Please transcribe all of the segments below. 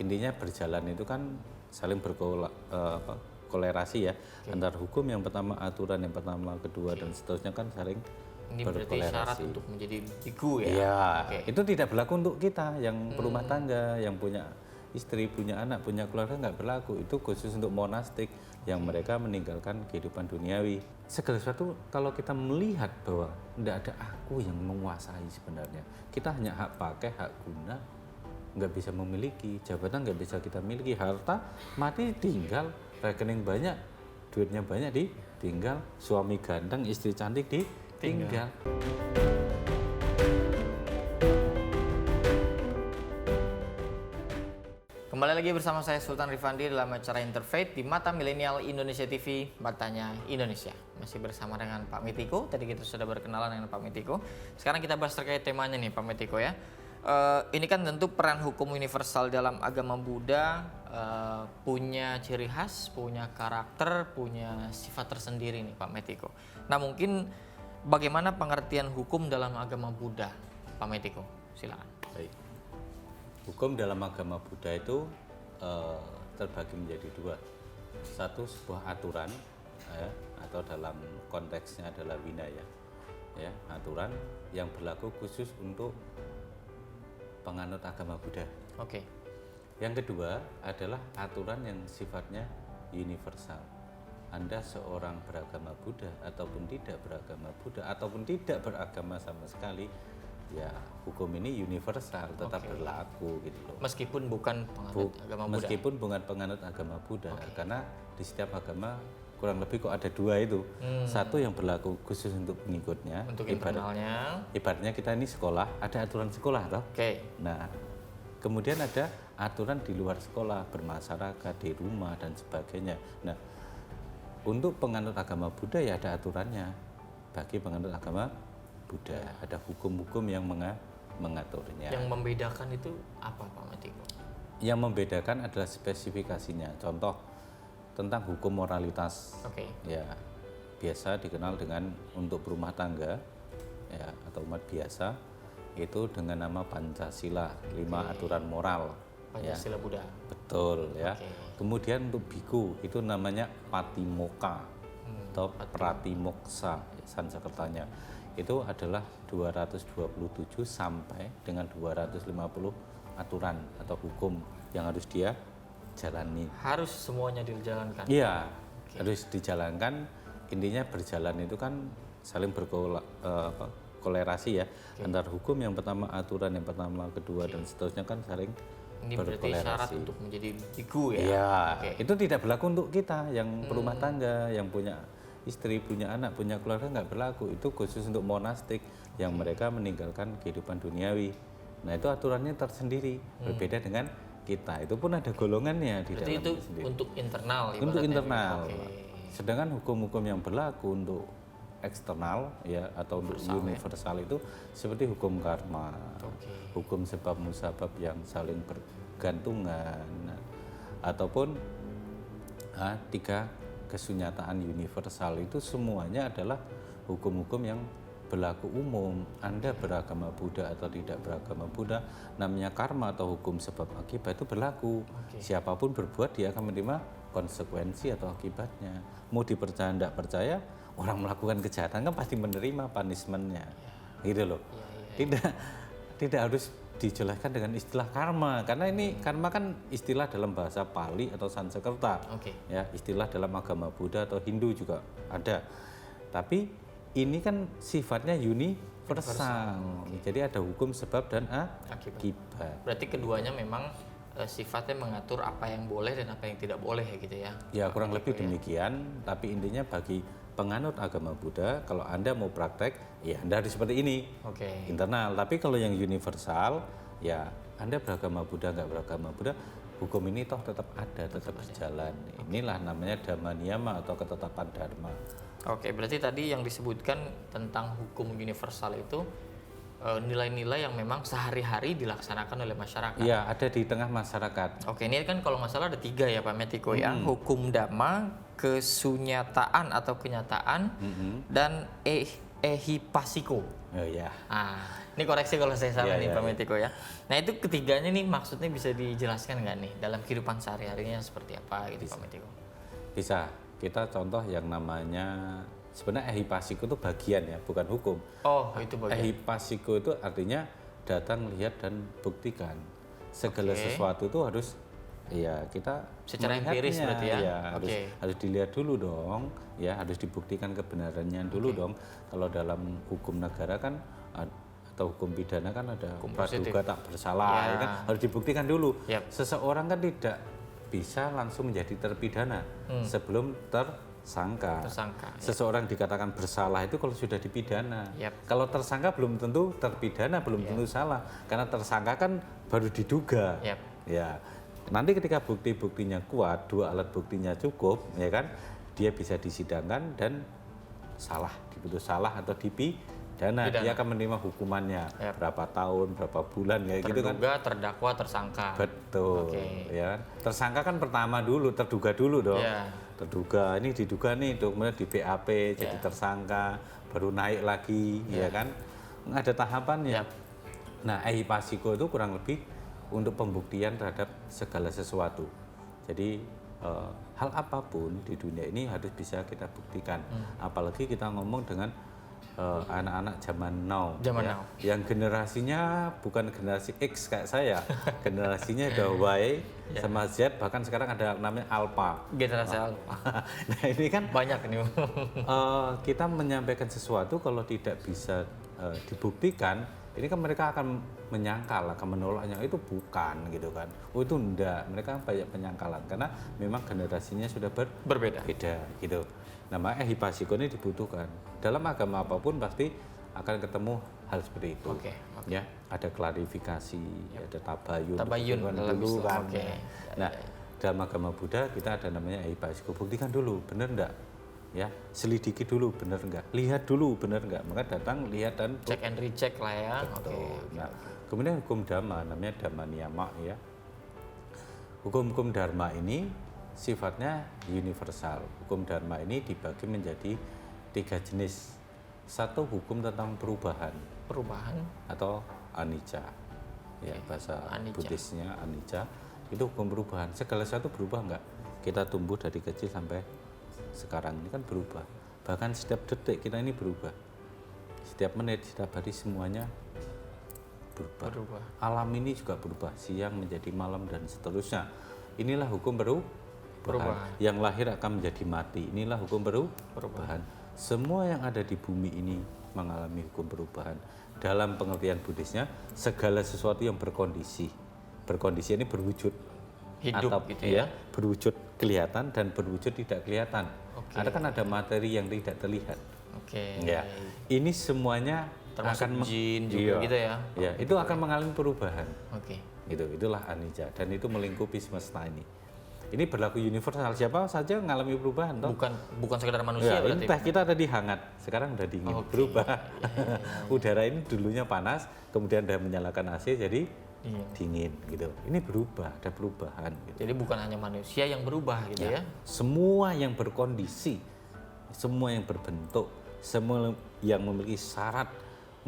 intinya berjalan itu kan saling berkolerasi ya, antar hukum yang pertama, aturan yang pertama, kedua dan seterusnya kan saling Ini berarti syarat berkolerasi. untuk menjadi biku ya? Iya, Oke. itu tidak berlaku untuk kita yang berumah tangga, yang punya istri, punya anak, punya keluarga, nggak berlaku. Itu khusus untuk monastik yang mereka meninggalkan kehidupan duniawi. Segala sesuatu kalau kita melihat bahwa tidak ada aku yang menguasai sebenarnya. Kita hanya hak pakai, hak guna, nggak bisa memiliki, jabatan nggak bisa kita miliki, harta mati tinggal, rekening banyak, duitnya banyak ditinggal, suami ganteng, istri cantik ditinggal. Kembali lagi bersama saya Sultan Rifandi dalam acara Interfaith di Mata Milenial Indonesia TV, Matanya Indonesia. Masih bersama dengan Pak Mitiko. Tadi kita sudah berkenalan dengan Pak Mitiko. Sekarang kita bahas terkait temanya nih Pak Mitiko ya. Ini kan tentu peran hukum universal dalam agama Buddha punya ciri khas, punya karakter, punya sifat tersendiri nih Pak Mitiko. Nah mungkin bagaimana pengertian hukum dalam agama Buddha, Pak Mitiko? Silakan. Baik. Hukum dalam agama Buddha itu terbagi menjadi dua. Satu, sebuah aturan ya, atau dalam konteksnya adalah winaya, ya, aturan yang berlaku khusus untuk penganut agama Buddha. Oke. Yang kedua adalah aturan yang sifatnya universal. Anda seorang beragama Buddha ataupun tidak beragama Buddha ataupun tidak beragama sama sekali, ya hukum ini universal, tetap berlaku gitu loh. Meskipun bukan penganut agama Buddha. Meskipun bukan penganut agama Buddha, karena di setiap agama kurang lebih kok ada dua itu. Satu yang berlaku khusus untuk pengikutnya. Untuk internalnya. Ibaratnya kita ini sekolah, ada aturan sekolah toh. Oke. Nah, kemudian ada aturan di luar sekolah, bermasyarakat, di rumah dan sebagainya. Nah, untuk penganut agama Buddha ya ada aturannya. Bagi penganut agama Buddha ada hukum-hukum yang mengaturnya. Yang membedakan itu apa Pak Mitiko? Yang membedakan adalah spesifikasinya. Contoh tentang hukum moralitas. Oke. Ya, biasa dikenal dengan untuk berumah tangga ya atau umat biasa itu dengan nama Pancasila, 5 aturan moral. Pancasila Ya. Buddha. Betul ya. Oke. Kemudian untuk biku itu namanya Patimokkha atau Pratimoksa Sanskertanya. Itu adalah 227 sampai dengan 250 aturan atau hukum yang harus dia jalani. Harus semuanya dijalankan. Iya, harus dijalankan. Intinya berjalan itu kan saling berkolerasi ya, antar hukum yang pertama, aturan yang pertama, kedua dan seterusnya kan saling Ini berarti syarat untuk menjadi biku ya? Iya, itu tidak berlaku untuk kita yang berumah tangga, yang punya istri, punya anak, punya keluarga, nggak berlaku. Itu khusus untuk monastik yang mereka meninggalkan kehidupan duniawi. Nah itu aturannya tersendiri, berbeda dengan kita. Itu pun ada golongannya di Berarti dalamnya itu sendiri. untuk internal Untuk ibaratnya. internal. Oke. Sedangkan hukum-hukum yang berlaku untuk eksternal ya atau untuk universal itu seperti hukum karma, hukum sebab musabab yang saling bergantungan, ataupun 3 kesunyataan universal itu semuanya adalah hukum-hukum yang berlaku umum. Anda beragama Buddha atau tidak beragama Buddha, namanya karma atau hukum sebab akibat itu berlaku. Siapapun berbuat dia akan menerima konsekuensi atau akibatnya. Mau dipercaya tidak percaya, orang melakukan kejahatan kan pasti menerima punishment-nya. Gitu loh. Tidak harus dijelaskan dengan istilah karma, karena ini karma kan istilah dalam bahasa Pali atau Sanskerta. Ya, istilah dalam agama Buddha atau Hindu juga ada. Tapi ini kan sifatnya universal. Jadi ada hukum sebab dan akibat. Berarti keduanya memang sifatnya mengatur apa yang boleh dan apa yang tidak boleh ya gitu ya. Ya kurang lebih demikian, tapi intinya bagi penganut agama Buddha, kalau Anda mau praktek, ya Anda harus seperti ini, internal. Tapi kalau yang universal, ya Anda beragama Buddha, nggak beragama Buddha, hukum ini toh tetap ada, tetap berjalan. Inilah namanya Dhamma Niyama atau ketetapan Dharma. Oke, berarti tadi yang disebutkan tentang hukum universal itu nilai-nilai yang memang sehari-hari dilaksanakan oleh masyarakat. Iya, ada di tengah masyarakat. Oke, ini kan kalau nggak salah ada 3 ya Pak Mitiko ya. Hukum dhamma, kesunyataan atau kenyataan, dan ehipasiko. Oh ya. Ini koreksi kalau saya salah nih Iya, Pak Mitiko ya. Nah itu ketiganya nih maksudnya bisa dijelaskan nggak nih dalam kehidupan sehari-harinya seperti apa gitu Pak Mitiko? Bisa. Kita contoh yang namanya sebenarnya ehipasiko itu bagian ya, bukan hukum. Oh itu bagian. Ehipasiko itu artinya datang, lihat dan buktikan. Segala sesuatu itu harus ya kita Secara empiris berarti ya? harus dilihat dulu dong, ya harus dibuktikan kebenarannya dulu dong. Kalau dalam hukum negara kan atau hukum pidana kan ada praduga tak bersalah, ya kan harus dibuktikan dulu. Seseorang kan tidak bisa langsung menjadi terpidana sebelum tersangka. Seseorang dikatakan bersalah itu kalau sudah dipidana. Kalau tersangka belum tentu terpidana, belum tentu salah, karena tersangka kan baru diduga. Ya. Nanti ketika bukti-buktinya kuat, 2 alat buktinya cukup, ya kan, dia bisa disidangkan dan diputus salah atau dipidana. Dia akan menerima hukumannya berapa tahun, berapa bulan, kayak gitu kan. Terduga, terdakwa, tersangka. Betul, ya. Tersangka kan pertama dulu, terduga dulu dong. Terduga, ini diduga nih, kemudian di BAP jadi tersangka, baru naik lagi, ya kan. Ada tahapannya. Nah, ehipasiko itu kurang lebih untuk pembuktian terhadap segala sesuatu. Jadi hal apapun di dunia ini harus bisa kita buktikan. Apalagi kita ngomong dengan anak-anak zaman now, yang generasinya bukan generasi X kayak saya, generasinya udah Y sama Z, bahkan sekarang ada namanya Alpha. Generasi Alpha. Nah ini kan banyak nih. Kita menyampaikan sesuatu kalau tidak bisa dibuktikan, ini kan mereka akan menyangkal, akan menolaknya, itu bukan gitu kan. Oh itu enggak, mereka banyak penyangkalan karena memang generasinya sudah berbeda gitu. Nah, makanya ehipasiko ini dibutuhkan. Dalam agama apapun pasti akan ketemu hal seperti itu. Ya, ada klarifikasi, ada tabayun dulu kan. Nah, dalam agama Buddha kita ada namanya ehipasiko, buktikan dulu, benar enggak? Ya, selidiki dulu benar enggak, lihat dulu benar enggak, maka datang lihat dan check and recheck lah ya. Nah, kemudian hukum dhamma namanya dhamma niyama ya. Hukum-hukum dharma ini sifatnya universal. Hukum dharma ini dibagi menjadi 3 jenis. Satu hukum tentang perubahan atau anicca. Ya, bahasa Buddhisnya anicca. Itu hukum perubahan. Segala sesuatu berubah enggak? Kita tumbuh dari kecil sampai sekarang ini kan berubah, bahkan setiap detik kita ini berubah, setiap menit, setiap hari semuanya berubah. Alam ini juga berubah, siang menjadi malam dan seterusnya. Inilah hukum perubahan. Yang lahir akan menjadi mati, inilah hukum perubahan. Semua yang ada di bumi ini mengalami hukum perubahan. Dalam pengertian Buddhisnya, segala sesuatu yang berkondisi ini berwujud hidup atau gitu ya, berwujud kelihatan dan berwujud tidak kelihatan. Ada kan ada materi yang tidak terlihat. Ya, ini semuanya termasuk jin juga gitu ya. Ya, itu akan mengalami perubahan. Itulah anicca dan itu melingkupi semesta ini. Ini berlaku universal, siapa saja mengalami perubahan toh. Bukan sekedar manusia ya, berarti. Kita tadi hangat, sekarang udah dingin, berubah. Udara ini dulunya panas, kemudian udah menyalakan AC jadi dingin gitu. Ini berubah, ada perubahan gitu. Jadi bukan hanya manusia yang berubah gitu ya. Semua yang berkondisi, semua yang berbentuk, semua yang memiliki syarat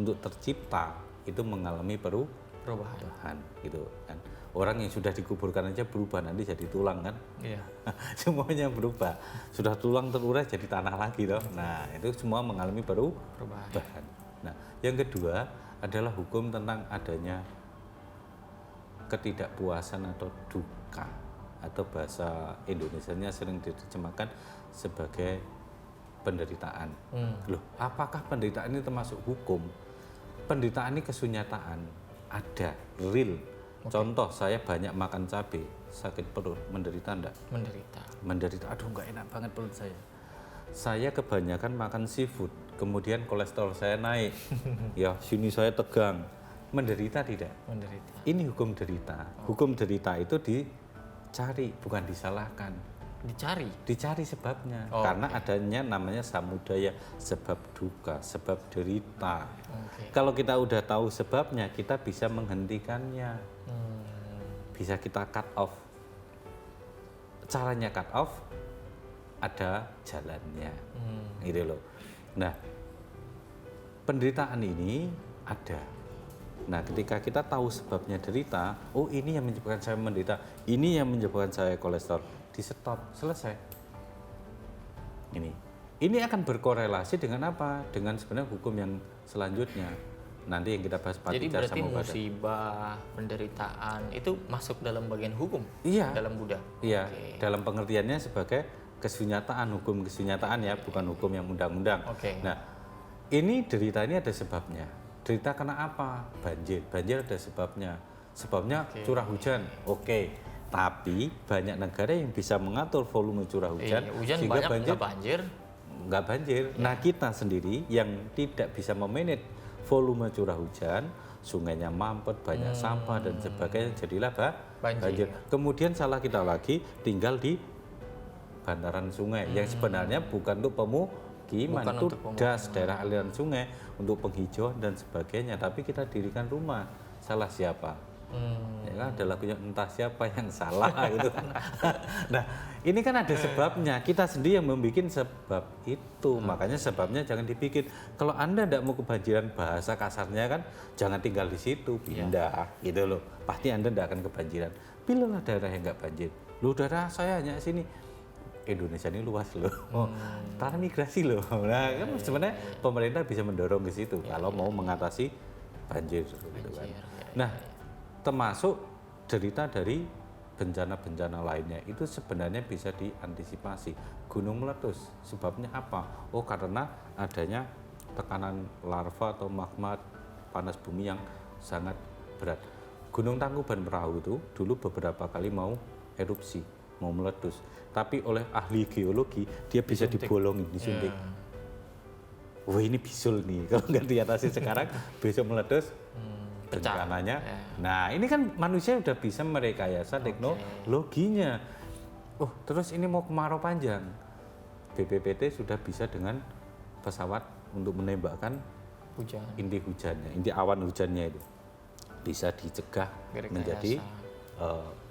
untuk tercipta itu mengalami perubahan gitu kan. Orang yang sudah dikuburkan aja berubah, nanti jadi tulang kan. Semuanya berubah. Sudah tulang terurai jadi tanah lagi toh. Nah, itu semua mengalami perubahan. Nah, yang kedua adalah hukum tentang adanya ketidakpuasan atau duka, atau bahasa Indonesianya sering diterjemahkan sebagai penderitaan. Loh, apakah penderitaan ini termasuk hukum? Penderitaan ini kesunyataan, ada, real. Contoh, saya banyak makan cabai, sakit perut, menderita enggak? Menderita, aduh nggak enak banget perut saya. Saya kebanyakan makan seafood, kemudian kolesterol saya naik, ya sini saya tegang. Menderita tidak? Ini hukum derita. Hukum derita itu dicari, bukan disalahkan. Dicari sebabnya. Karena adanya namanya samudaya, sebab duka, sebab derita. Kalau kita udah tahu sebabnya, kita bisa menghentikannya. Bisa kita cut off. Caranya cut off, ada jalannya. Gitu loh. Nah, penderitaan ini ada. Nah, ketika kita tahu sebabnya derita, oh ini yang menyebabkan saya menderita, ini yang menyebabkan saya kolesterol, di stop, selesai. Ini akan berkorelasi dengan apa? Dengan sebenarnya hukum yang selanjutnya. Nanti yang kita bahas Jadi patijasa berarti samubada. musibah, penderitaan itu masuk dalam bagian hukum? Iya. Dalam Buddha? Iya, dalam pengertiannya sebagai kesunyataan, hukum kesunyataan ya, bukan hukum yang undang-undang. Nah, ini derita ini ada sebabnya. Derita karena apa? Banjir. Banjir ada sebabnya. Sebabnya curah hujan. Tapi banyak negara yang bisa mengatur volume curah hujan, sehingga banjir. Nggak banjir. Nah, kita sendiri yang tidak bisa memanage volume curah hujan, sungainya mampet, banyak sampah dan sebagainya, jadilah banjir. Kemudian salah kita lagi tinggal di bantaran sungai yang sebenarnya bukan untuk pemukiman, itu das daerah aliran sungai untuk penghijauan dan sebagainya, tapi kita dirikan rumah. Salah siapa? Ya kan ada lagunya entah siapa yang salah gitu kan. Nah, ini kan ada sebabnya. Kita sendiri yang membuat sebab itu. Makanya sebabnya jangan dibikin. Kalau Anda tidak mau kebanjiran, bahasa kasarnya kan jangan tinggal di situ, pindah gitu loh. Pasti Anda tidak akan kebanjiran. Pilihlah daerah yang nggak banjir. Loh, daerah saya hanya sini. Indonesia ini luas loh. Tanah migrasi loh. Nah, kan sebenarnya pemerintah bisa mendorong ke situ kalau mau mengatasi banjir gitu kan. Nah, termasuk derita dari bencana-bencana lainnya itu sebenarnya bisa diantisipasi. Gunung meletus sebabnya apa? Oh, karena adanya tekanan larva atau magma panas bumi yang sangat berat. Gunung Tangkuban Perahu itu dulu beberapa kali mau erupsi, mau meletus, tapi oleh ahli geologi dia bisa dibolongin, disuntik. Wah, ini bisul nih, kalau nggak diatasi sekarang besok meletus bencananya. Nah, ini kan manusia udah bisa merekayasa teknologinya. Oh, terus ini mau kemarau panjang. BPPT sudah bisa dengan pesawat untuk menembakkan inti hujannya, inti awan hujannya itu bisa dicegah menjadi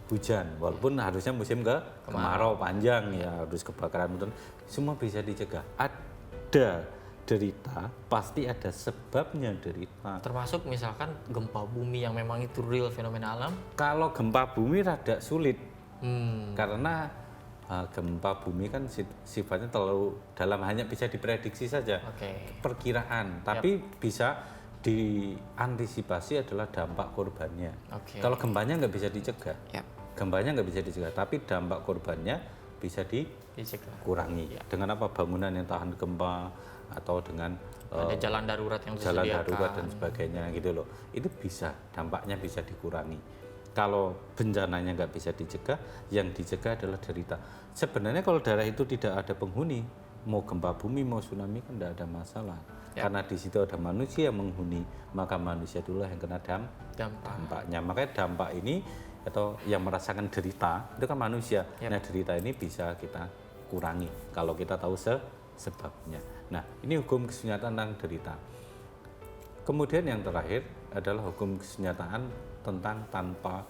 hujan. Walaupun harusnya musim kemarau panjang ya, harus kebakaran hutan, semua bisa dicegah. Ada derita, pasti ada sebabnya derita. Termasuk misalkan gempa bumi yang memang itu real fenomena alam? Kalau gempa bumi rada sulit, karena gempa bumi kan sifatnya terlalu dalam, hanya bisa diprediksi saja, perkiraan. Tapi bisa diantisipasi adalah dampak korbannya. Kalau gempanya nggak bisa dicegah, gempanya nggak bisa dicegah, tapi dampak korbannya bisa dikurangi. Dengan apa? Bangunan yang tahan gempa, atau dengan ada jalan darurat yang disediakan, jalan darurat dan sebagainya gitu loh. Itu bisa, dampaknya bisa dikurangi. Kalau bencananya nggak bisa dicegah, yang dicegah adalah derita. Sebenarnya kalau daerah itu tidak ada penghuni, mau gempa bumi mau tsunami kan tidak ada masalah. Karena di situ ada manusia yang menghuni, maka manusia itulah yang kena dampaknya. Makanya dampak ini atau yang merasakan derita itu kan manusia. Nah, derita ini bisa kita kurangi kalau kita tahu sebabnya. Nah, ini hukum kesunyataan tentang derita. Kemudian yang terakhir adalah hukum kesunyataan tentang tanpa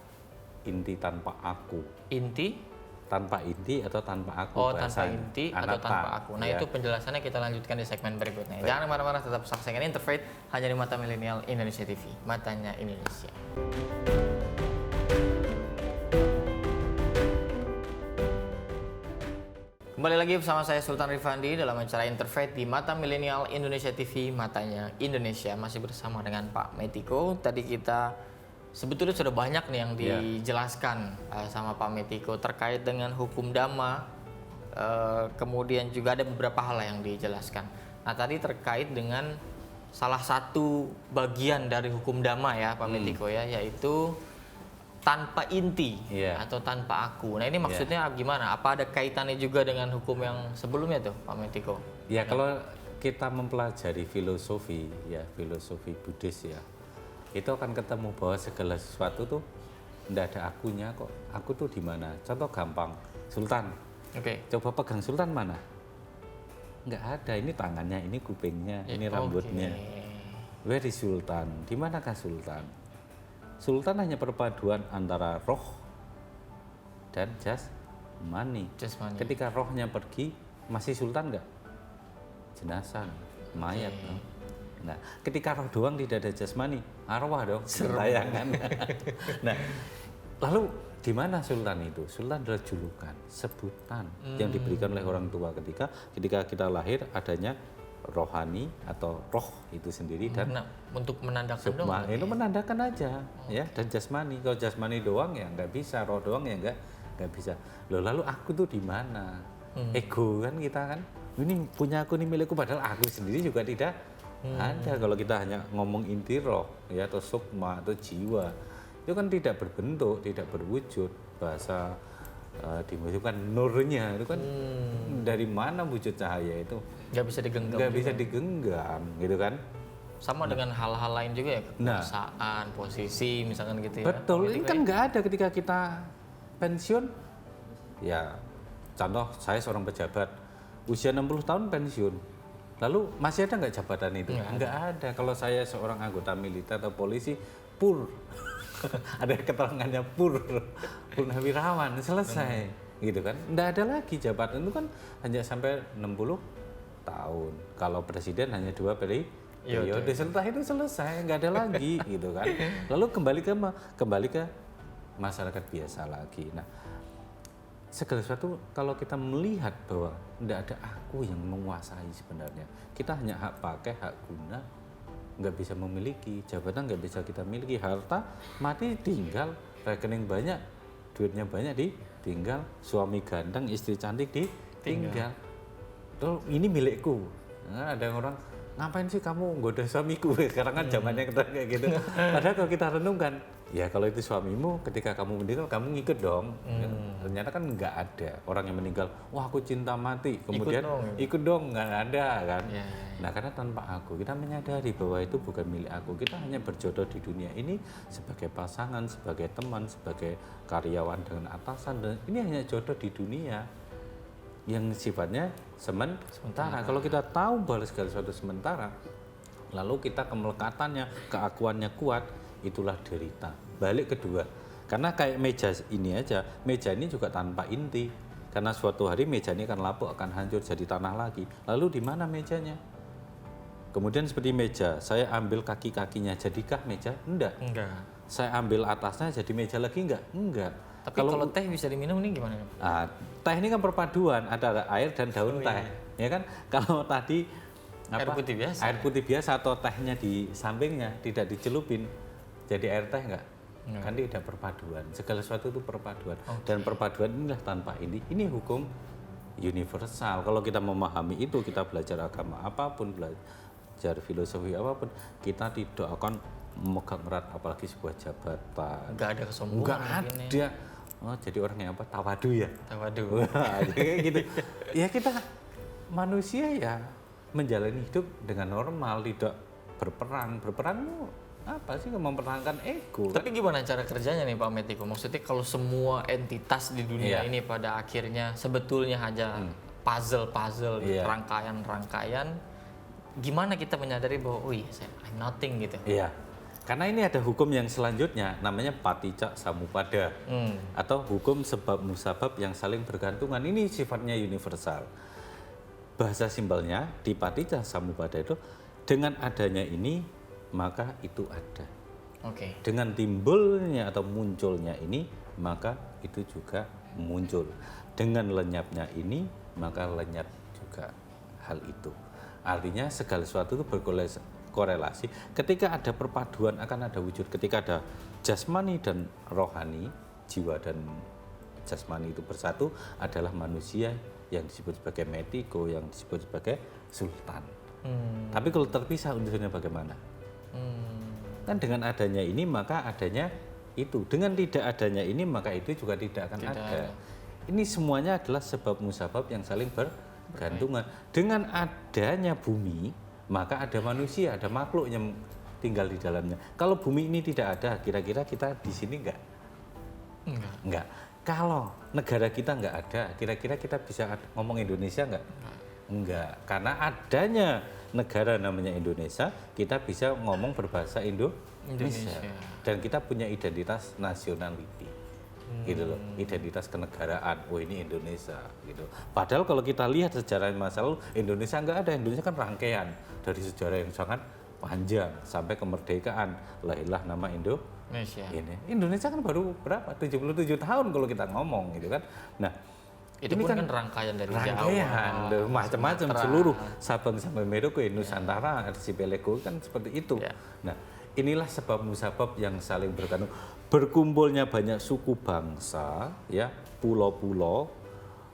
inti, tanpa aku. Inti? Tanpa inti atau tanpa aku. Oh, tanpa inti atau tanpa aku. Nah, itu penjelasannya kita lanjutkan di segmen berikutnya. Jangan kemana-mana, tetap saksikan Interfaith hanya di Mata Milenial Indonesia TV. Matanya Indonesia. Kembali lagi bersama saya Sultan Rifandi dalam acara Interfaith di Mata Milenial Indonesia TV, Matanya Indonesia. Masih bersama dengan Pak Metiko. Tadi kita sebetulnya sudah banyak nih yang dijelaskan sama Pak Metiko terkait dengan hukum Dhamma. Kemudian juga ada beberapa hal yang dijelaskan. Nah, tadi terkait dengan salah satu bagian dari hukum Dhamma ya Pak Metiko ya, yaitu tanpa inti atau tanpa aku. Nah, ini maksudnya gimana? Apa ada kaitannya juga dengan hukum yang sebelumnya tuh, Pak Metiko? Ya, kalau kita mempelajari filosofi Buddhis ya, itu akan ketemu bahwa segala sesuatu tuh tidak ada akunya kok. Aku tuh di mana? Contoh gampang, Sultan. Coba pegang Sultan mana? Nggak ada. Ini tangannya, ini kupingnya, ini rambutnya. Where is Sultan? Di manakah Sultan? Sultan hanya perpaduan antara roh dan jasmani. Ketika rohnya pergi, masih Sultan nggak? Jenazah, mayat. Nah, ketika roh doang tidak ada jasmani, arwah dong, gentayangan. Nah, lalu di mana sultan itu? Sultan adalah julukan, sebutan yang diberikan oleh orang tua ketika kita lahir adanya rohani atau roh itu sendiri dan untuk menandakan sukma itu menandakan aja ya, dan jasmani. Kalau jasmani doang ya nggak bisa, roh doang ya nggak bisa. Loh, lalu aku tuh di mana? Ego kan kita kan, ini punya aku, ini milikku, padahal aku sendiri juga tidak ada. Kalau kita hanya ngomong inti roh ya, atau sukma atau jiwa, itu kan tidak berbentuk, tidak berwujud. Bahasa dimasukkan nurnya itu kan dari mana wujud cahaya itu? Nggak bisa digenggam. Nggak bisa digenggam gitu kan? Sama dengan hal-hal lain juga ya, kekuasaan, posisi misalkan gitu ya. Betul, ini kan nggak ada ketika kita pensiun. Ya, contoh saya seorang pejabat, usia 60 tahun pensiun. Lalu masih ada nggak jabatan itu? Nggak ada. Kalau saya seorang anggota militer atau polisi, pur. Ada keterangannya purnawirawan, selesai. Gitu kan. Nggak ada lagi jabatan itu kan hanya sampai 60 tahun. Kalau presiden hanya 2 periode, setelah itu selesai, nggak ada lagi gitu kan. Lalu kembali ke masyarakat biasa lagi. Nah, segala sesuatu kalau kita melihat bahwa tidak ada aku yang menguasai sebenarnya, kita hanya hak pakai, hak guna, nggak bisa memiliki jabatan, nggak bisa kita miliki harta, mati tinggal, rekening banyak, duitnya banyak ditinggal, suami ganteng, istri cantik ditinggal. Tuh, ini milikku. Nah, ada orang, ngapain sih kamu nggoda suamiku? Sekarang kan zamannya kayak gitu. Padahal kalau kita renungkan, ya kalau itu suamimu, ketika kamu meninggal kamu ngikut dong. Ternyata kan nggak ada orang yang meninggal, wah aku cinta mati, kemudian ikut dong, nggak ada kan. Nah, karena tanpa aku, kita menyadari bahwa itu bukan milik aku. Kita hanya berjodoh di dunia ini sebagai pasangan, sebagai teman, sebagai karyawan dengan atasan, dan ini hanya jodoh di dunia yang sifatnya sementara. Kalau kita tahu bahwa segala sesuatu sementara, lalu kita kemelekatannya, keakuannya kuat, itulah derita. Balik kedua, karena kayak meja ini aja, meja ini juga tanpa inti, karena suatu hari meja ini akan lapuk, akan hancur jadi tanah lagi. Lalu di mana mejanya? Kemudian seperti meja, saya ambil kaki-kakinya, jadikah meja? Enggak. Saya ambil atasnya jadi meja lagi? Enggak. Tapi kalau teh bisa diminum ini gimana? Teh ini kan perpaduan, ada air dan daun teh, ya kan? Kalau tadi air putih biasa atau tehnya di sampingnya tidak dicelupin, jadi air teh enggak? Kan dia udah perpaduan. Segala sesuatu itu perpaduan, dan perpaduan inilah tanpa ini. Ini hukum universal. Kalau kita memahami itu, kita belajar agama apapun, belajar filosofi apapun, kita tidak akan memegang erat apalagi sebuah jabatan. Nggak ada kesombongan. Nggak ada. Oh, jadi orang yang apa? Tawadu ya? Tawadu. Kayak gitu. Ya kita manusia ya menjalani hidup dengan normal, tidak berperang. Berperang apa sih? Mempertahankan ego. Tapi gimana cara kerjanya nih Pak Metiko? Maksudnya kalau semua entitas di dunia ini pada akhirnya sebetulnya hanya puzzle-puzzle, rangkaian-rangkaian, gimana kita menyadari bahwa oh iya, I'm nothing gitu? Iya. Karena ini ada hukum yang selanjutnya, namanya paticca samuppada, atau hukum sebab musabab yang saling bergantungan. Ini sifatnya universal. Bahasa simpelnya di paticca samuppada itu, dengan adanya ini maka itu ada. Dengan timbulnya atau munculnya ini maka itu juga muncul. Dengan lenyapnya ini maka lenyap juga hal itu. Artinya segala sesuatu itu berkorelasi. Ketika ada perpaduan akan ada wujud. Ketika ada jasmani dan rohani, jiwa dan jasmani itu bersatu, adalah manusia yang disebut sebagai metiko, yang disebut sebagai sultan. Tapi kalau terpisah unsurnya bagaimana? Kan dengan adanya ini maka adanya itu. Dengan tidak adanya ini maka itu juga tidak akan ada. Ini semuanya adalah sebab musabab yang saling bergantungan. Dengan adanya bumi maka ada manusia, ada makhluk yang tinggal di dalamnya. Kalau bumi ini tidak ada, kira-kira kita di sini enggak. Kalau negara kita enggak ada, kira-kira kita bisa ngomong Indonesia enggak. Karena adanya negara namanya Indonesia, kita bisa ngomong berbahasa Indonesia. Dan kita punya identitas nationality. Gitu loh, identitas kenegaraan. Oh, ini Indonesia gitu. Padahal kalau kita lihat sejarah masa lalu, Indonesia enggak ada. Indonesia kan rangkaian dari sejarah yang sangat panjang sampai kemerdekaan lahirlah nama Indonesia. Indonesia kan baru berapa? 77 tahun kalau kita ngomong gitu kan. Nah, itu ini pun kan rangkaian dari rangkaian Jawa, macam-macam seluruh Sabang sampai Merauke, Nusantara, Archipelago kan seperti itu. Nah, inilah sebab musabab yang saling bergantung. Berkumpulnya banyak suku bangsa, ya, pulau-pulau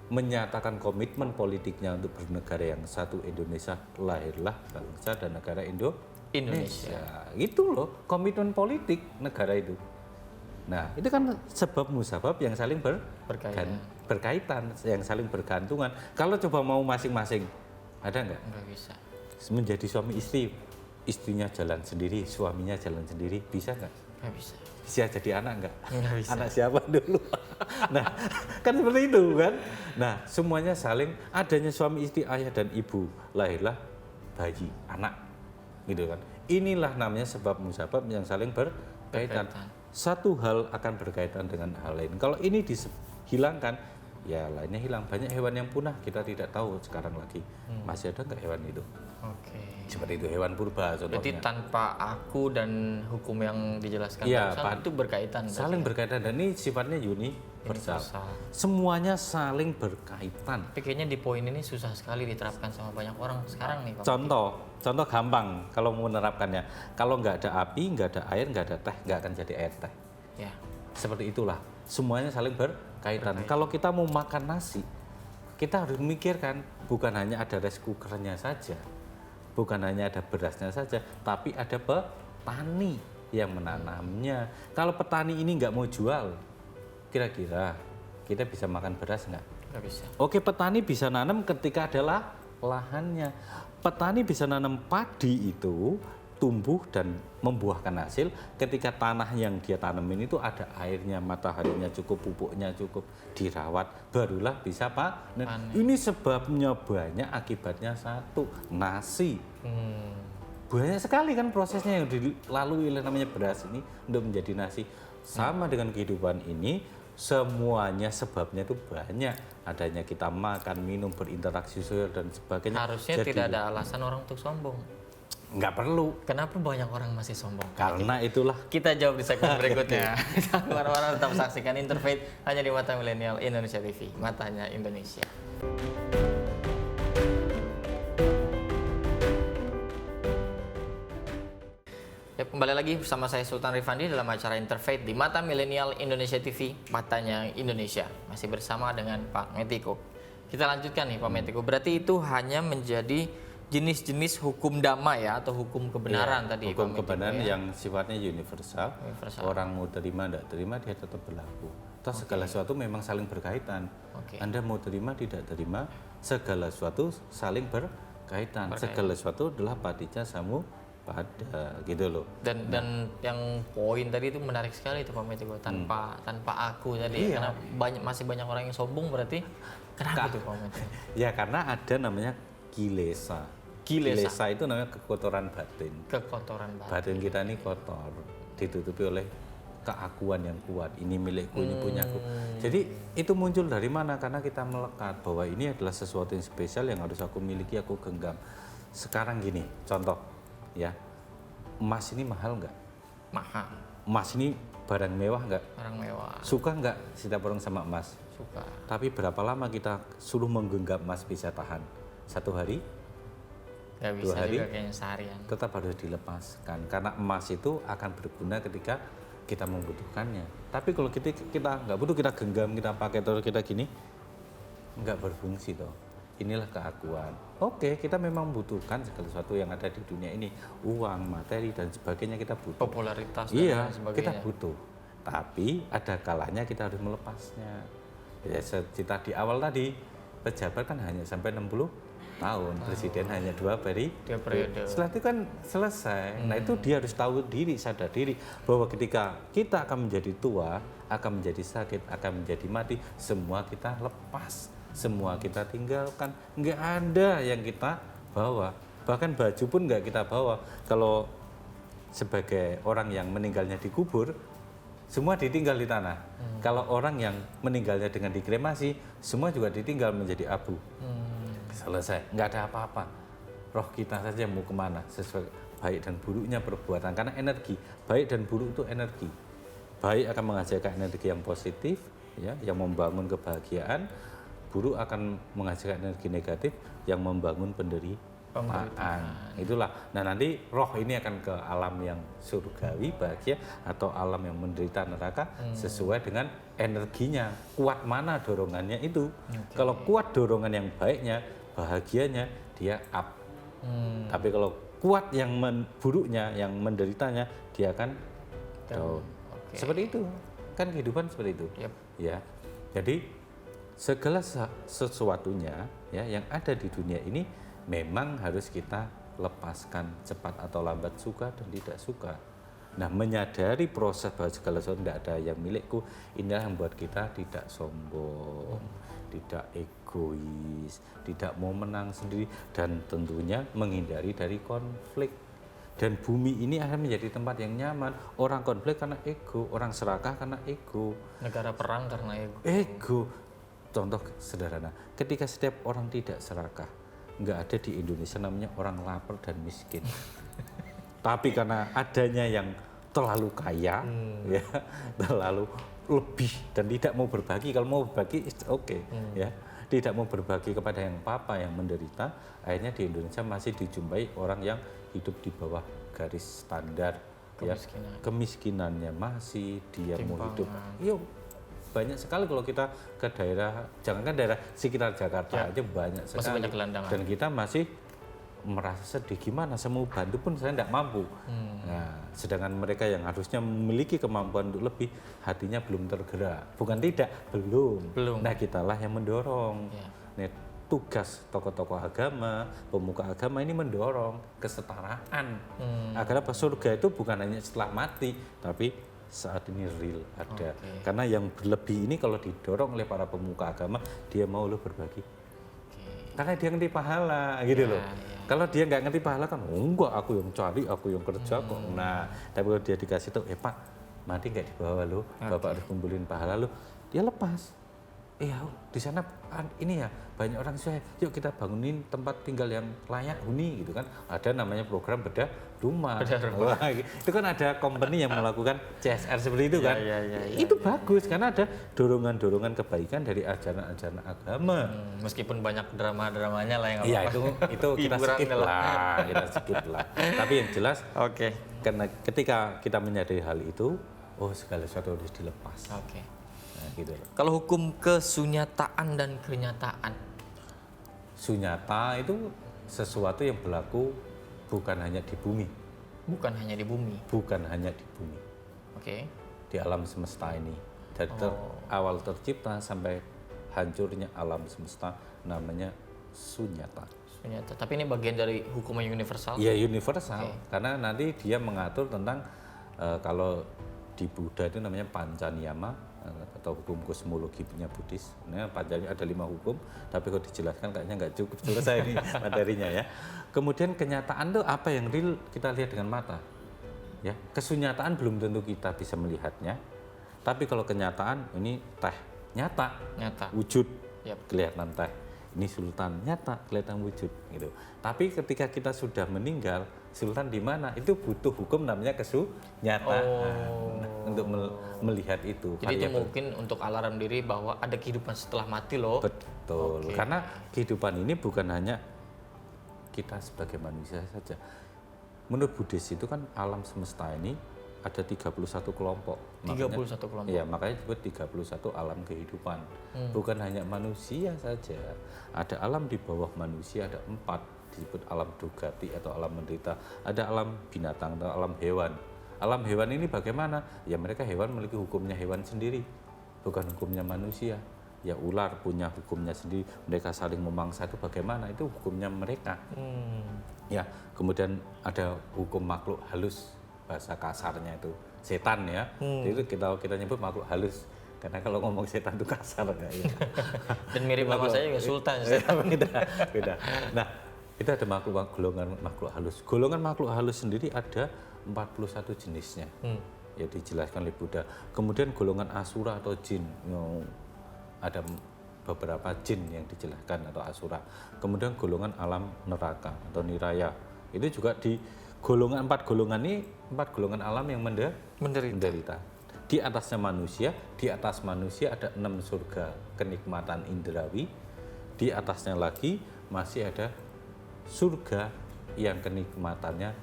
menyatakan komitmen politiknya untuk bernegara yang satu Indonesia, lahirlah bangsa dan negara Indonesia. Gitu loh, komitmen politik negara itu. Nah, itu kan sebab musabab yang saling berkaitan, yang saling bergantungan. Kalau coba mau masing-masing, ada nggak? Nggak bisa. Menjadi suami istri, istrinya jalan sendiri, suaminya jalan sendiri, bisa nggak? Nggak bisa. Bisa jadi anak nggak? Nggak bisa. Anak siapa dulu? Nah, kan seperti itu kan? Nah, semuanya saling, adanya suami istri, ayah dan ibu, lahirlah bayi, anak, gitu kan? Inilah namanya sebab musabab yang saling berkaitan. Satu hal akan berkaitan dengan hal lain. Kalau ini dihilangkan, ya lainnya hilang. Banyak hewan yang punah, kita tidak tahu sekarang lagi. Masih ada nggak hewan itu? Oke. Seperti itu hewan purba contohnya. Berarti tanpa aku dan hukum yang dijelaskan ya, itu berkaitan. Saling berkaitan dan ini sifatnya universal. Semuanya saling berkaitan. Tapi kayaknya di poin ini susah sekali diterapkan sama banyak orang sekarang nih, Pak. Contoh gampang kalau mau menerapkannya. Kalau nggak ada api, nggak ada air, nggak ada teh, nggak akan jadi air teh. Ya. Seperti itulah. Semuanya saling berkaitan. Kalau kita mau makan nasi, kita harus memikirkan bukan hanya ada rice cookernya saja, bukan hanya ada berasnya saja, tapi ada petani yang menanamnya. Kalau petani ini nggak mau jual, kira-kira kita bisa makan beras nggak? Nggak bisa. Oke, petani bisa nanam ketika adalah lahannya. Petani bisa nanam padi itu tumbuh dan membuahkan hasil ketika tanah yang dia tanamin itu ada airnya, mataharinya cukup, pupuknya cukup, dirawat, barulah bisa panen. Ini sebabnya banyak, akibatnya satu, nasi. Banyak sekali kan prosesnya yang dilalui oleh namanya beras ini untuk menjadi nasi. Sama dengan kehidupan ini, semuanya sebabnya itu banyak. Adanya kita makan, minum, berinteraksi sosial dan sebagainya. Harusnya tidak ada alasan orang untuk sombong. Nggak perlu. Kenapa banyak orang masih sombong? Karena itulah. Kita jawab di segmen berikutnya. Jangan kemana-mana, tetap saksikan Interfaith hanya di Mata Milenial Indonesia TV. Matanya Indonesia. Ya, kembali lagi bersama saya Sultan Rifandi dalam acara Interfaith di Mata Milenial Indonesia TV, Matanya Indonesia. Masih bersama dengan Pak Metiko. Kita lanjutkan nih Pak Metiko. Berarti itu hanya menjadi jenis-jenis hukum dhamma ya, atau hukum kebenaran tadi. Hukum kebenaran yang sifatnya universal. Orang mau terima tidak terima dia tetap berlaku. Toh segala sesuatu memang saling berkaitan. Anda mau terima tidak terima, segala sesuatu saling berkaitan. Segala sesuatu adalah patija samu pada gitu loh. Dan yang poin tadi itu menarik sekali itu Pak Metiko, tanpa aku tadi. Karena masih banyak orang yang sombong, berarti kenapa itu Pak Metiko? Ya karena ada namanya kilesa. Kilesa itu namanya kekotoran batin. Kekotoran batin. Batin kita ini kotor, ditutupi oleh keakuan yang kuat. Ini milikku, ini punyaku. Jadi itu muncul dari mana? Karena kita melekat bahwa ini adalah sesuatu yang spesial yang harus aku miliki, aku genggam. Sekarang gini, contoh ya, emas ini mahal nggak? Mahal. Emas ini barang mewah nggak? Barang mewah. Suka nggak setiap orang sama emas? Suka. Tapi berapa lama kita suruh menggenggam emas bisa tahan? 1 hari? Nggak bisa 2 hari? Juga kayaknya seharian. Tetap harus dilepaskan karena emas itu akan berguna ketika kita membutuhkannya. Tapi kalau kita nggak butuh, kita genggam, kita pakai terus kita gini, nggak berfungsi toh. Inilah keakuan. Oke, kita memang membutuhkan segala sesuatu yang ada di dunia ini, uang, materi dan sebagainya kita butuh. Popularitas dan iya, sebagainya. Kita butuh. Tapi ada kalanya kita harus melepasnya. Ya, cerita di awal tadi, pejabat kan hanya sampai 60 tahun, presiden hanya 2 periode. Setelah itu kan selesai. Nah itu dia harus tahu diri, sadar diri bahwa ketika kita akan menjadi tua, akan menjadi sakit, akan menjadi mati, semua kita lepas, semua kita tinggalkan. Nggak ada yang kita bawa, bahkan baju pun nggak kita bawa. Kalau sebagai orang yang meninggalnya dikubur, semua ditinggal di tanah. Kalau orang yang meninggalnya dengan dikremasi, semua juga ditinggal menjadi abu. Selesai, nggak ada apa-apa. Roh kita saja mau kemana, sesuai baik dan buruknya perbuatan. Karena energi, baik dan buruk itu energi. Baik akan menghasilkan energi yang positif, ya, yang membangun kebahagiaan. Buruk akan menghasilkan energi negatif yang membangun penderitaan. Itulah. Nah, nanti roh ini akan ke alam yang surgawi, bahagia, atau alam yang menderita neraka sesuai dengan energinya. Kuat mana dorongannya itu. Kalau kuat dorongan yang baiknya, bahagianya, dia up. Tapi kalau kuat yang buruknya, yang menderitanya, dia akan down. Seperti itu. Kan kehidupan seperti itu. Ya. Jadi segala sesuatunya, ya, yang ada di dunia ini memang harus kita lepaskan cepat atau lambat, suka dan tidak suka. Nah, menyadari proses bahwa segala sesuatu tidak ada yang milikku, inilah yang membuat kita tidak sombong, tidak egois, tidak mau menang sendiri, dan tentunya menghindari dari konflik. Dan bumi ini akan menjadi tempat yang nyaman. Orang konflik karena ego, orang serakah karena ego. Negara perang karena ego. Ego. Contoh sederhana, ketika setiap orang tidak serakah, nggak ada di Indonesia namanya orang lapar dan miskin. Tapi karena adanya yang terlalu kaya, ya, terlalu lebih dan tidak mau berbagi. Kalau mau berbagi, oke, ya, tidak mau berbagi kepada yang papa yang menderita. Akhirnya di Indonesia masih dijumpai orang yang hidup di bawah garis standar, kemiskinannya masih, dia mau hidup. Yuk, banyak sekali kalau kita ke daerah, jangankan daerah sekitar Jakarta aja banyak sekali. Masih banyak gelandangan. Dan kita masih merasa sedih, gimana saya mau bantu pun saya tidak mampu. Nah, sedangkan mereka yang harusnya memiliki kemampuan untuk lebih, hatinya belum tergerak. Bukan tidak, belum. Nah, kitalah yang mendorong. Nah, tugas tokoh-tokoh agama, pemuka agama ini mendorong kesetaraan. Agar surga itu bukan hanya setelah mati, tapi saat ini real ada. Karena yang berlebih ini kalau didorong oleh para pemuka agama, dia mau lo berbagi. Karena dia ngerti pahala gitu loh. Kalau dia nggak ngerti pahala kan, enggak, aku yang cari, aku yang kerja kok. Nah, tapi kalau dia dikasih tahu, Pak, mati nggak dibawa lo, Bapak harus kumpulin pahala lo, dia lepas. Di sana ini ya banyak orang saya, yuk kita bangunin tempat tinggal yang layak huni gitu kan. Ada namanya program bedah rumah. Wah, itu kan ada company yang melakukan CSR seperti itu kan. Itu bagus karena ada dorongan-dorongan kebaikan dari ajaran-ajaran agama. Meskipun banyak drama-dramanya lah yang itu kita skip lah, Tapi yang jelas, karena ketika kita menyadari hal itu, segala sesuatu harus dilepas. Nah, gitu. Kalau hukum kesunyataan dan kenyataan, sunyata itu sesuatu yang berlaku bukan hanya di bumi. Bukan hanya di bumi. Di alam semesta ini. Dari awal tercipta sampai hancurnya alam semesta namanya sunyata. Tapi ini bagian dari hukum yang universal? Iya, universal. Karena nanti dia mengatur tentang kalau di Buddha itu namanya Pancaniyama, atau hukum kosmologi punya Buddhis. Nah, panjangnya ada 5 hukum, tapi kalau dijelaskan kayaknya nggak cukup selesai ini materinya ya. Kemudian kenyataan itu apa yang real kita lihat dengan mata. Ya, kesunyataan belum tentu kita bisa melihatnya. Tapi kalau kenyataan ini teh nyata. Wujud. Kelihatan teh. Ini sultan nyata, kelihatan wujud gitu. Tapi ketika kita sudah meninggal, sultan di mana? Itu butuh hukum namanya kesunyataan untuk melihat itu. Jadi itu mungkin untuk alarm diri bahwa ada kehidupan setelah mati loh. Betul. Karena kehidupan ini bukan hanya kita sebagai manusia saja. Menurut Buddhis itu kan alam semesta ini ada 31 kelompok. 31 kelompok. Iya, makanya disebut 31 alam kehidupan. Bukan hanya manusia saja. Ada alam di bawah manusia, ada 4 disebut alam dugati atau alam menderita. Ada alam binatang atau alam hewan. Alam hewan ini bagaimana? Ya mereka hewan memiliki hukumnya hewan sendiri, bukan hukumnya manusia. Ya ular punya hukumnya sendiri. Mereka saling memangsa itu bagaimana? Itu hukumnya mereka. Ya, kemudian ada hukum makhluk halus, bahasa kasarnya itu setan ya. Itu kita nyebut makhluk halus. Karena kalau ngomong setan itu kasar ya. Dan mirip sama saya juga sultan. Beda. Nah, itu ada golongan makhluk halus. Golongan makhluk halus sendiri ada 41 jenisnya. Ya dijelaskan oleh Buddha. Kemudian golongan asura atau jin. Ada beberapa jin yang dijelaskan atau asura. Kemudian golongan alam neraka atau niraya. Itu juga empat golongan alam yang menderita. Di atasnya manusia, di atas manusia ada 6 surga kenikmatan indrawi. Di atasnya lagi masih ada surga yang kenikmatannya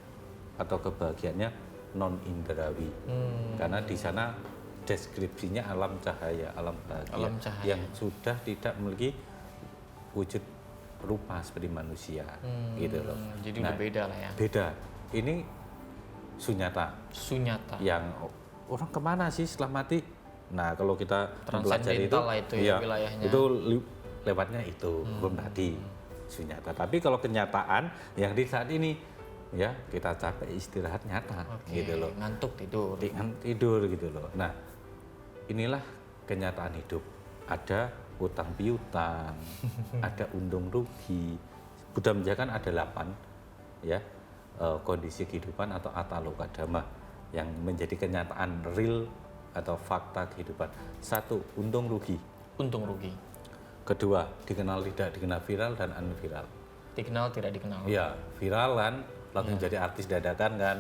atau kebahagiaannya non indrawi. Karena di sana deskripsinya alam cahaya, alam bahagia yang sudah tidak memiliki wujud rupa seperti manusia, gitu loh. Jadi udah beda lah ya. Beda. Ini sunyata. Yang orang kemana sih setelah mati? Nah, kalau kita mempelajari itu, lah itu ya wilayahnya. Itu lewatnya itu hukum tadi sunyata. Tapi kalau kenyataan yang di saat ini, ya kita capek istirahat nyata, gitu loh. Ngantuk tidur. Tidur gitu loh. Nah, inilah kenyataan hidup. Ada utang piutang, ada untung rugi. Buddha menjelaskan ada 8 ya kondisi kehidupan atau ataloka dhamma yang menjadi kenyataan real atau fakta kehidupan. 1, untung rugi. Kedua, dikenal tidak dikenal, viral dan unviral. Dikenal tidak dikenal. Ya, viralan langsung jadi artis dadakan kan.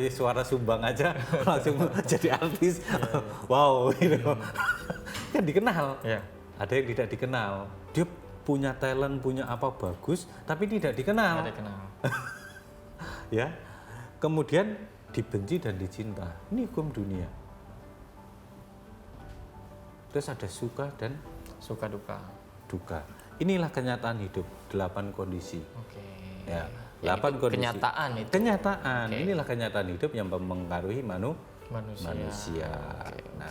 Suara sumbang aja langsung jadi artis. Wow, gitu. Kan dikenal. Ada yang tidak dikenal. Dia punya talent, punya apa bagus, tapi tidak dikenal. Ya. Kemudian dibenci dan dicinta. Ini hukum dunia. Terus ada suka dan duka. Inilah kenyataan hidup, 8 kondisi. Ya, 8 kondisi. Kenyataan itu. Kenyataan. Inilah kenyataan hidup yang mempengaruhi manusia.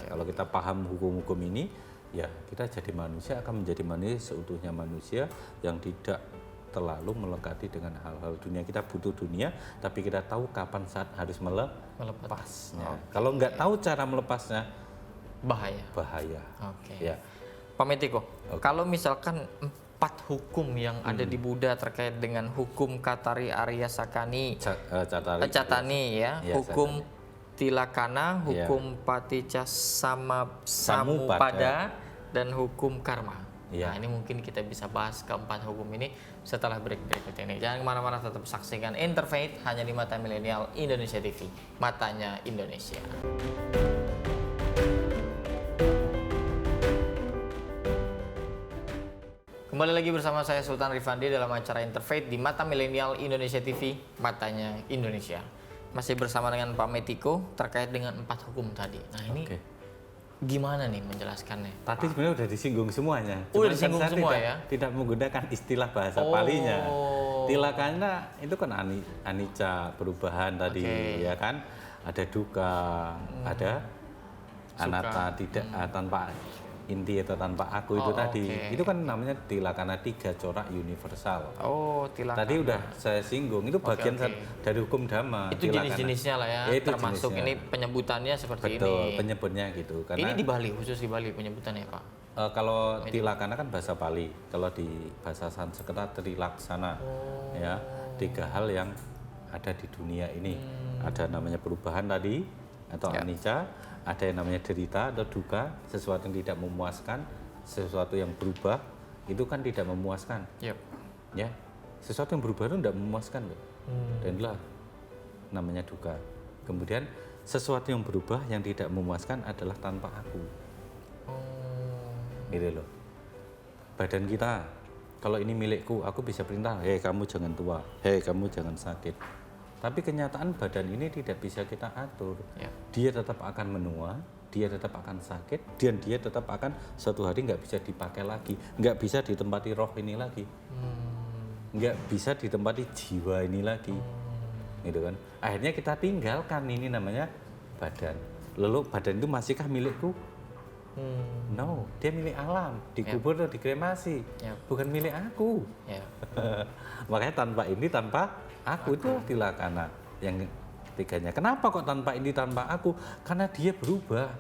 Kalau kita paham hukum-hukum ini, ya kita jadi manusia akan menjadi manusia seutuhnya manusia yang tidak terlalu melekati dengan hal-hal dunia. Kita butuh dunia, tapi kita tahu kapan saat harus melepasnya. Kalau nggak tahu cara melepasnya, bahaya. Ya. Pak Mitiko, kalau misalkan 4 hukum yang ada di Buddha terkait dengan hukum Katari Arya Sakani, Catani ya, hukum Tilakana, hukum Paticca Samuppada, dan hukum karma. Nah, ini mungkin kita bisa bahas keempat hukum ini setelah break berikut ini. Jangan kemana-mana, tetap saksikan Interfaith hanya di Mata Milenial Indonesia TV, matanya Indonesia. Kembali lagi bersama saya Sultan Rifandi dalam acara Interfaith di Mata Milenial Indonesia TV, matanya Indonesia. Masih bersama dengan Pak Mitiko terkait dengan 4 hukum tadi. Nah, ini gimana nih menjelaskannya? Tadi sebenarnya udah disinggung semuanya. Udah disinggung semua ya? Tidak menggunakan istilah bahasa Palinya. Tilakana itu kan anicca, perubahan tadi, ya kan? Ada duka, ada anatta, tidak tanpa inti atau tanpa aku itu tadi. Itu kan namanya tilakana, 3 corak universal. Tilakana. Tadi udah saya singgung, itu bagian dari hukum dhamma. Itu jenis-jenisnya lah ya, termasuk jenisnya. Ini penyebutannya seperti ini. Betul, penyebutnya gitu. Karena ini di Bali, khusus di Bali penyebutannya Pak? Kalau tilakana kan bahasa Pali, kalau di bahasa Sanskerta trilaksana. Ya, 3 hal yang ada di dunia ini. Ada namanya perubahan tadi, atau anicca. Ada yang namanya derita atau duka, sesuatu yang tidak memuaskan, sesuatu yang berubah, itu kan tidak memuaskan. Ya, sesuatu yang berubah itu tidak memuaskan, dan itulah namanya duka. Kemudian sesuatu yang berubah yang tidak memuaskan adalah tanpa aku. Gitu loh. Badan kita, kalau ini milikku, aku bisa perintah, hei kamu jangan tua, hei kamu jangan sakit. Tapi kenyataan badan ini tidak bisa kita atur. Dia tetap akan menua, dia tetap akan sakit, dan dia tetap akan suatu hari nggak bisa dipakai lagi, nggak bisa ditempati roh ini lagi, nggak bisa ditempati jiwa ini lagi, gitu kan? Akhirnya kita tinggalkan ini namanya badan. Lalu badan itu masihkah milikku? No, dia milik alam, dikubur atau dikremasi, bukan milik aku. Makanya tanpa ini, tanpa aku itu tilakana yang ketiganya. Kenapa kok tanpa ini, tanpa aku? Karena dia berubah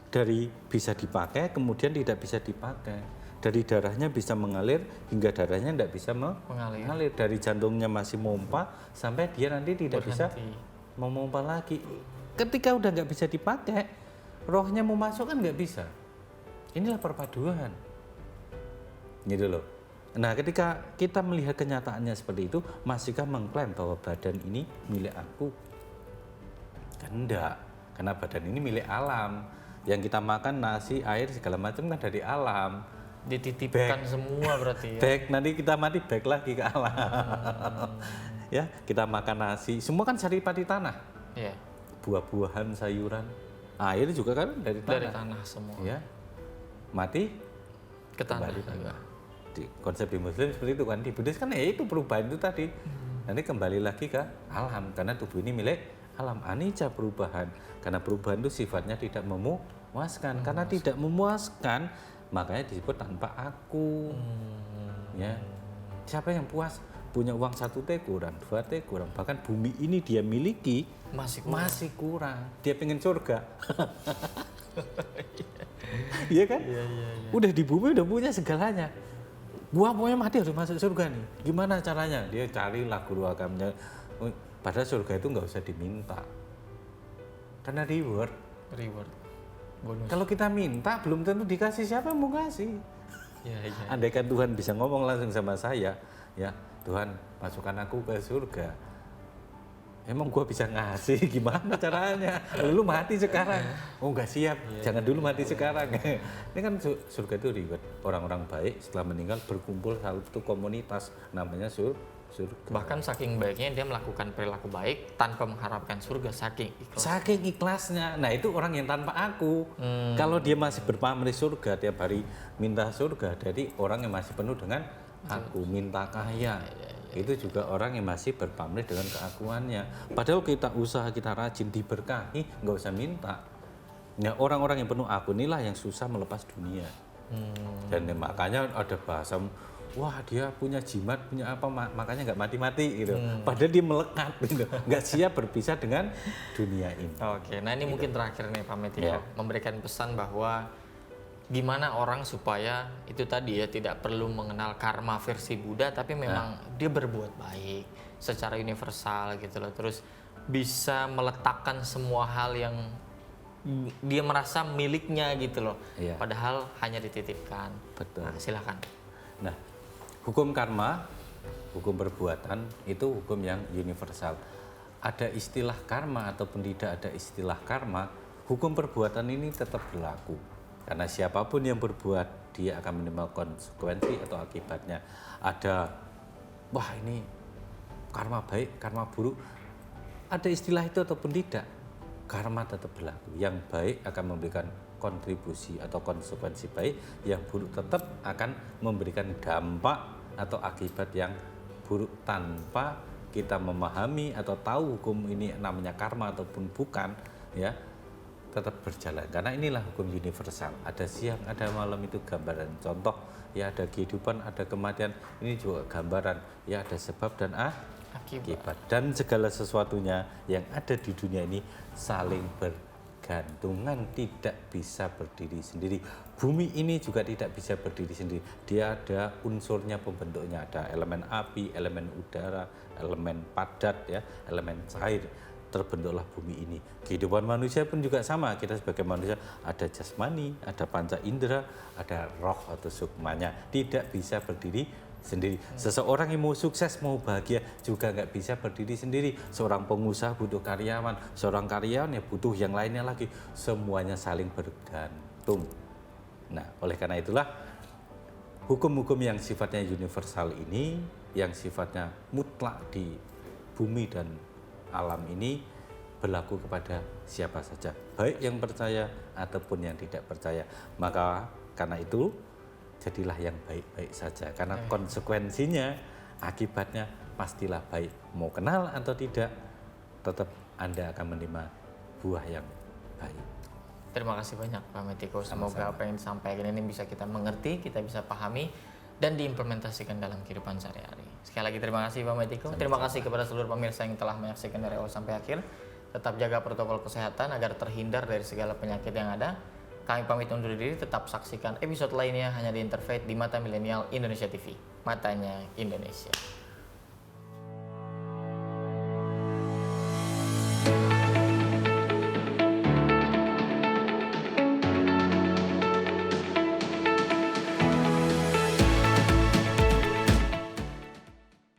dari bisa dipakai kemudian tidak bisa dipakai. Dari darahnya bisa mengalir hingga darahnya tidak bisa mengalir. Dari jantungnya masih mompa sampai dia nanti tidak bisa memompa lagi. Ketika udah nggak bisa dipakai, rohnya mau masuk kan nggak bisa. Inilah perpaduan, gitu loh. Nah, ketika kita melihat kenyataannya seperti itu, masihkah mengklaim bahwa badan ini milik aku? Kan enggak, karena badan ini milik alam. Yang kita makan nasi, air, segala macam kan dari alam. Dititipkan semua berarti ya. Back, nanti kita mati back lagi ke alam. Ya, kita makan nasi, semua kan saripati tanah. Iya. Buah-buahan, sayuran, air juga kan dari tanah. Dari tanah semua. Ya, mati Ke tanah kembali juga. Di konsep di Muslim seperti itu kan, di Buddhis kan ya itu perubahan itu tadi. Nanti kembali lagi ke alam karena tubuh ini milik alam. Anicca perubahan, karena perubahan itu sifatnya tidak memuaskan. Karena tidak memuaskan, makanya disebut tanpa aku. Ya, siapa yang puas? Punya uang 1 T kurang, 2 T kurang, bahkan bumi ini dia miliki masih kurang. Dia pengen surga. Iya kan? Iya. Udah di bumi udah punya segalanya. Gua pokoknya mati harus masuk surga nih. Gimana caranya? Dia carilah guru agamanya. Padahal surga itu nggak usah diminta. Karena reward. Bonus. Kalau kita minta belum tentu dikasih, siapa yang mau kasih? Iya. Andaikan Tuhan bisa ngomong langsung sama saya, ya Tuhan masukkan aku ke surga. Emang gua bisa ngasih, gimana caranya? Lu mati sekarang. Oh nggak siap, jangan dulu mati sekarang. Ini kan surga itu reward. Orang-orang baik setelah meninggal berkumpul satu komunitas namanya surga. Bahkan saking baiknya dia melakukan perilaku baik tanpa mengharapkan surga, saking ikhlas. Saking ikhlasnya. Nah itu orang yang tanpa aku. Kalau dia masih berpamrih surga tiap hari minta surga, jadi orang yang masih penuh dengan aku, minta kaya. Itu juga orang yang masih berpamrih dengan keakuannya. Padahal kita usaha, kita rajin, diberkahi, nggak usah minta. Nah, orang-orang yang penuh aku inilah yang susah melepas dunia. Dan makanya ada bahasa, wah dia punya jimat, punya apa, makanya nggak mati-mati gitu. Padahal dia melekat gitu, nggak siap berpisah dengan dunia ini. Oke, nah ini mungkin terakhir nih Pak Metiko, Ya. memberikan pesan bahwa gimana orang supaya itu tadi ya tidak perlu mengenal karma versi Buddha, tapi memang dia berbuat baik secara universal gitu loh. Terus bisa meletakkan semua hal yang dia merasa miliknya gitu loh. Iya. Padahal hanya dititipkan. Betul. Nah, silakan. Nah, hukum karma, hukum perbuatan itu hukum yang universal. Ada istilah karma ataupun tidak ada istilah karma, hukum perbuatan ini tetap berlaku. Karena siapapun yang berbuat, dia akan menerima konsekuensi atau akibatnya. Ada, wah ini karma baik, karma buruk. Ada istilah itu ataupun tidak, karma tetap berlaku. Yang baik akan memberikan kontribusi atau konsekuensi baik, yang buruk tetap akan memberikan dampak atau akibat yang buruk tanpa kita memahami atau tahu hukum ini namanya karma ataupun bukan, ya tetap berjalan. Karena inilah hukum universal. Ada siang, ada malam, itu gambaran. Contoh, ya ada kehidupan, ada kematian, ini juga gambaran. Ya ada sebab dan akibat. Dan segala sesuatunya yang ada di dunia ini saling bergantungan, tidak bisa berdiri sendiri. Bumi ini juga tidak bisa berdiri sendiri. Dia ada unsurnya, pembentuknya. Ada elemen api, elemen udara, elemen padat, ya, elemen cair. Terbentuklah bumi ini. Kehidupan manusia pun juga sama. Kita sebagai manusia ada jasmani, ada panca indera, ada roh atau sukmanya. Tidak bisa berdiri sendiri. Seseorang yang mau sukses, mau bahagia juga nggak bisa berdiri sendiri. Seorang pengusaha butuh karyawan, seorang karyawan ya butuh yang lainnya lagi. Semuanya saling bergantung. Nah, oleh karena itulah hukum-hukum yang sifatnya universal ini, yang sifatnya mutlak di bumi dan alam ini berlaku kepada siapa saja, baik yang percaya ataupun yang tidak percaya. Maka karena itu jadilah yang baik-baik saja, karena konsekuensinya, akibatnya pastilah baik. Mau kenal atau tidak, tetap Anda akan menerima buah yang baik. Terima kasih banyak Pak Metiko. Semoga apa yang disampaikan ini bisa kita mengerti, kita bisa pahami, dan diimplementasikan dalam kehidupan sehari-hari. Sekali lagi terima kasih Pak Metiko. Terima kasih kepada seluruh pemirsa yang telah menyaksikan dari awal sampai akhir. Tetap jaga protokol kesehatan agar terhindar dari segala penyakit yang ada. Kami pamit undur diri, tetap saksikan episode lainnya hanya di Interfaith di Mata Milenial Indonesia TV. Matanya Indonesia.